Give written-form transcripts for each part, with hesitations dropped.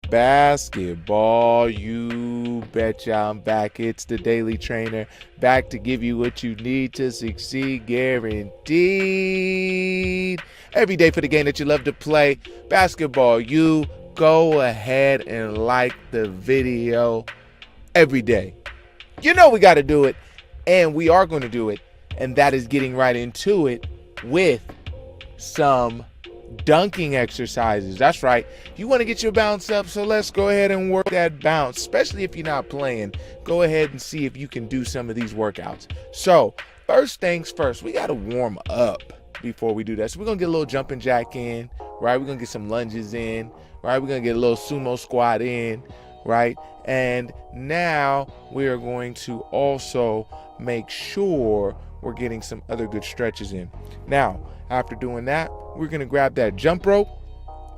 Basketball, you betcha I'm back. It's the Daily Trainer, back to give you what you need to succeed, guaranteed. Every day for the game that you love to play. Basketball, you go ahead and like the video every day. You know we got to do it, and we are going to do it, and that is getting right into it with some dunking exercises. That's right. You want to get your bounce up, so let's go ahead and work that bounce, especially if you're not playing. Go ahead and see if you can do some of these workouts. So first things first, we got to warm up before we do that. So we're going to get a little jumping jack in, right? We're going to get some lunges in, right? We're going to get a little sumo squat in, right? And now we are going to also make sure we're getting some other good stretches in. Now, after doing that, we're going to grab that jump rope,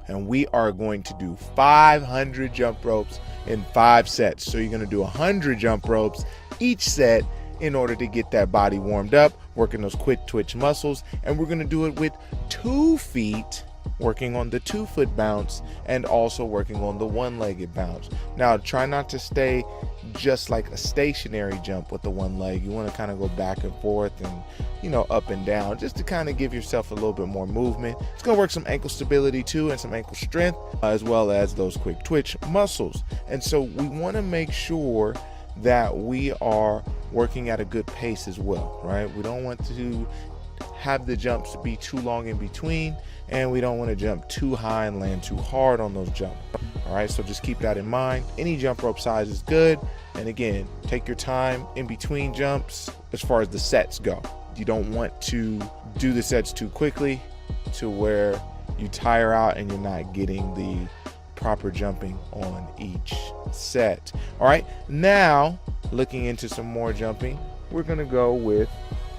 and we are going to do 500 jump ropes in 5 sets. So you're going to do 100 jump ropes each set in order to get that body warmed up, working those quick twitch muscles. And we're going to do it with 2 feet, working on the 2-foot bounce and also working on the 1-legged bounce. Now, try not to stay just like a stationary jump with the 1 leg. You want to kind of go back and forth and, up and down, just to kind of give yourself a little bit more movement. It's going to work some ankle stability too, and some ankle strength, as well as those quick twitch muscles. And so we want to make sure that we are working at a good pace as well, right? We don't want to have the jumps be too long in between, and we don't want to jump too high and land too hard on those jumps. All right, so just keep that in mind. Any jump rope size is good. And again, take your time in between jumps as far as the sets go. You don't want to do the sets too quickly to where you tire out and you're not getting the proper jumping on each set. All right, now looking into some more jumping, we're going to go with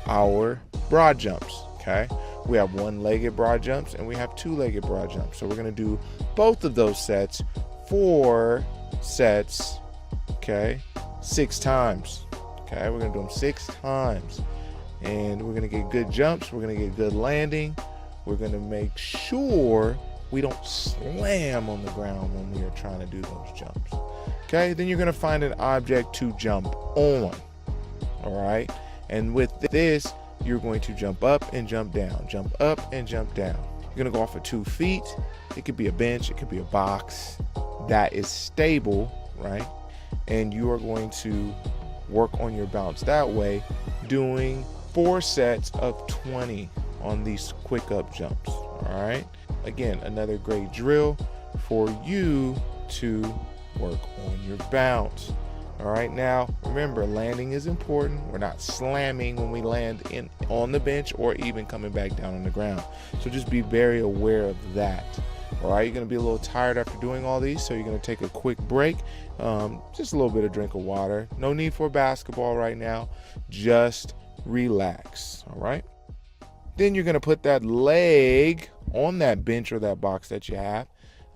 our broad jumps. Okay, we have 1-legged broad jumps and we have 2-legged broad jumps. So we're going to do both of those sets, 4 sets, okay, 6 times. Okay, we're going to do them 6 times, and we're going to get good jumps. We're going to get good landing. We're going to make sure we don't slam on the ground when we are trying to do those jumps. Okay, then you're going to find an object to jump on. All right, and with this, you're going to jump up and jump down, jump up and jump down. You're going to go off of 2 feet. It could be a bench, it could be a box that is stable, right? And you are going to work on your bounce that way, doing 4 sets of 20 on these quick up jumps. All right, again, another great drill for you to work on your bounce. All right, now remember, landing is important. We're not slamming when we land on the bench or even coming back down on the ground. So just be very aware of that. All right, you're going to be a little tired after doing all these, so you're going to take a quick break. Just a little bit of drink of water. No need for basketball right now. Just relax. All right. Then you're going to put that leg on that bench or that box that you have.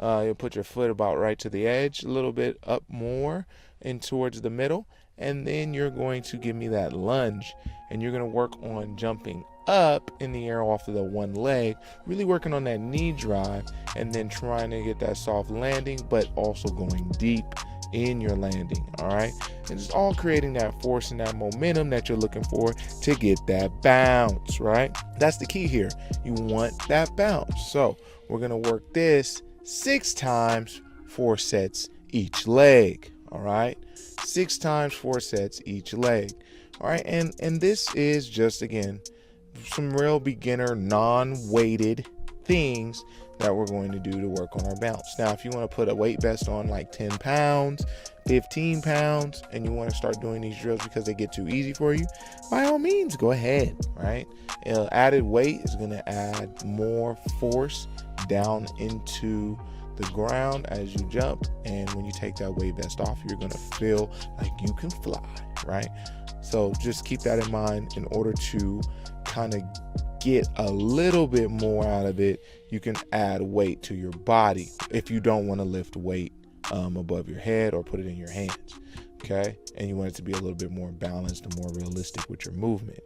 You'll put your foot about right to the edge, a little bit up more and towards the middle, and then you're going to give me that lunge, and you're going to work on jumping up in the air off of the 1 leg, really working on that knee drive, and then trying to get that soft landing, but also going deep in your landing. All right, and it's all creating that force and that momentum that you're looking for to get that bounce. Right, that's the key here. You want that bounce. So we're going to work this 6 times, 4 sets each leg. All right, 6 times, 4 sets each leg. All right, and this is just, again, some real beginner non-weighted things that we're going to do to work on our bounce. Now, if you want to put a weight vest on like 10 pounds, 15 pounds, and you want to start doing these drills because they get too easy for you, by all means, go ahead, right? Added weight is going to add more force down into the ground as you jump, and when you take that weight vest off, you're going to feel like you can fly, right? So just keep that in mind. In order to kind of get a little bit more out of it, you can add weight to your body if you don't want to lift weight above your head or put it in your hands. Okay, and you want it to be a little bit more balanced and more realistic with your movement.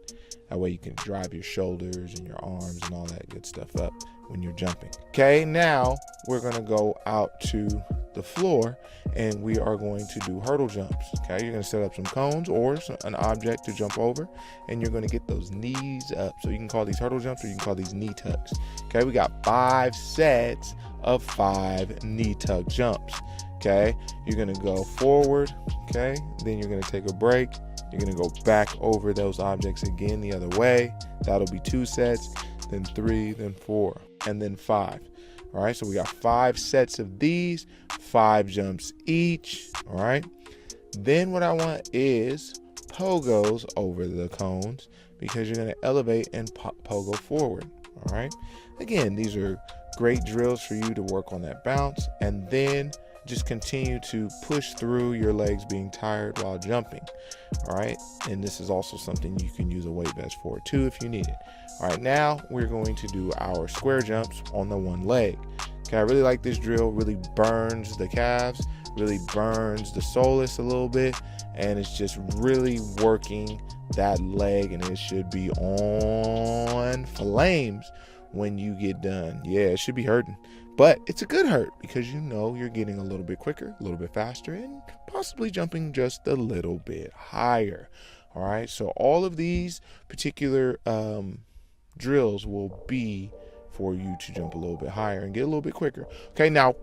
That way you can drive your shoulders and your arms and all that good stuff up when you're jumping. Okay, now we're gonna go out to the floor and we are going to do hurdle jumps. Okay, you're gonna set up some cones or an object to jump over, and you're gonna get those knees up. So you can call these hurdle jumps or you can call these knee tucks. Okay, we got 5 sets of 5 knee tuck jumps. Okay, you're gonna go forward, okay, then you're gonna take a break, you're gonna go back over those objects again the other way. That'll be 2 sets, then 3, then 4, and then 5. All right, so we got 5 sets of these, 5 jumps each. All right, then what I want is pogos over the cones, because you're gonna elevate and pogo forward. All right, again, these are great drills for you to work on that bounce, and then just continue to push through your legs being tired while jumping. All right, and this is also something you can use a weight vest for too if you need it. All right, now we're going to do our square jumps on the one leg. Okay, I really like this drill. Really burns the calves, really burns the soleus a little bit, and it's just really working that leg, and it should be on flames when you get done. Yeah, it should be hurting, but it's a good hurt because you know you're getting a little bit quicker, a little bit faster, and possibly jumping just a little bit higher. All right, so all of these particular drills will be for you to jump a little bit higher and get a little bit quicker. Okay, now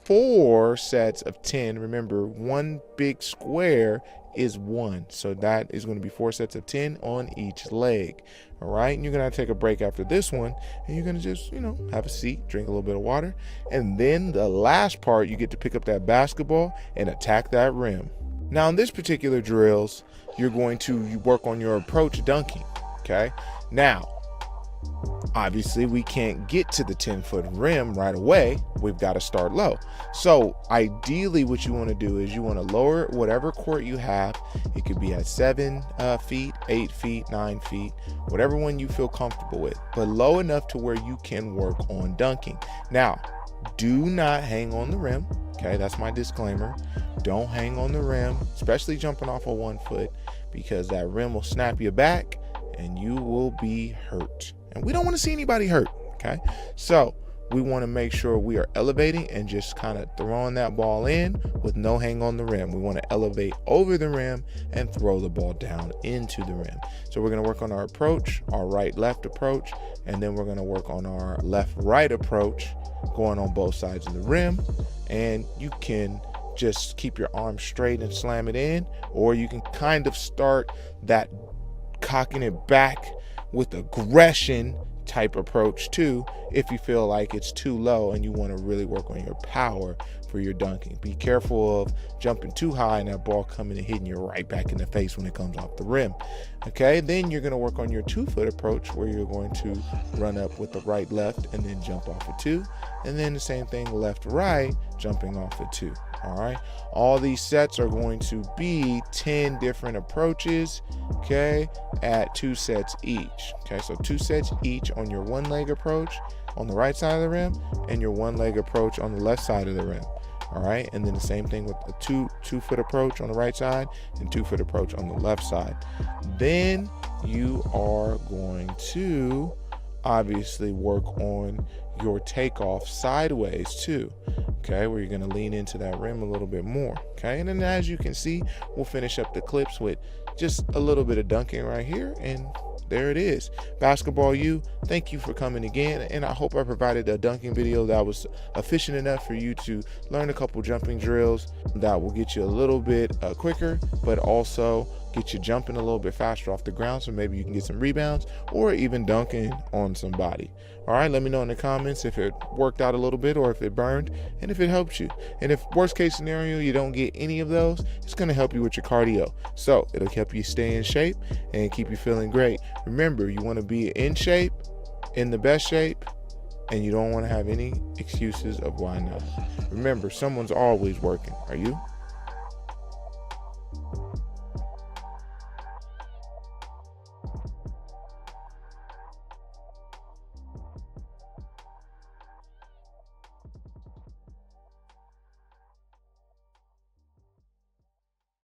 4 sets of 10. Remember, one big square is 1, so that is going to be 4 sets of 10 on each leg. All right, and you're gonna take a break after this one, and you're gonna just, you know, have a seat, drink a little bit of water, and then the last part, you get to pick up that basketball and attack that rim. Now in this particular drills, you're going to work on your approach dunking. Okay, now obviously we can't get to the 10-foot rim right away. We've got to start low. So ideally what you want to do is you want to lower whatever court you have. It could be at 7 feet, 8 feet, 9 feet, whatever one you feel comfortable with, but low enough to where you can work on dunking. Now, do not hang on the rim. Okay, that's my disclaimer. Don't hang on the rim, especially jumping off of 1 foot, because that rim will snap you back and you will be hurt. And we don't want to see anybody hurt, okay? So we want to make sure we are elevating and just kind of throwing that ball in with no hang on the rim. We want to elevate over the rim and throw the ball down into the rim. So we're going to work on our approach, our right-left approach, and then we're going to work on our left-right approach, going on both sides of the rim. And you can just keep your arm straight and slam it in, or you can kind of start that cocking it back with aggression type approach too, if you feel like it's too low and you want to really work on your power for your dunking. Be careful of jumping too high and that ball coming and hitting you right back in the face when it comes off the rim. Okay, then you're going to work on your 2-foot approach, where you're going to run up with the right left and then jump off of 2, and then the same thing left right, jumping off of 2. All right, all these sets are going to be 10 different approaches, okay, at 2 sets each. Okay, so 2 sets each on your 1-leg approach on the right side of the rim, and your 1-leg approach on the left side of the rim. All right, and then the same thing with the 2-foot approach on the right side and 2-foot approach on the left side. Then you are going to obviously work on your takeoff sideways too, okay, where you're going to lean into that rim a little bit more. Okay, and then as you can see, we'll finish up the clips with just a little bit of dunking right here, and there it is. Basketball U, thank you for coming again, and I hope I provided a dunking video that was efficient enough for you to learn a couple jumping drills that will get you a little bit quicker, but also get you jumping a little bit faster off the ground, so maybe you can get some rebounds or even dunking on somebody. All right, let me know in the comments if it worked out a little bit or if it burned, and if it helped you. And if worst case scenario you don't get any of those, it's going to help you with your cardio. So it'll help you stay in shape and keep you feeling great. Remember, you want to be in shape, in the best shape, and you don't want to have any excuses of why not. Remember, someone's always working. Are you?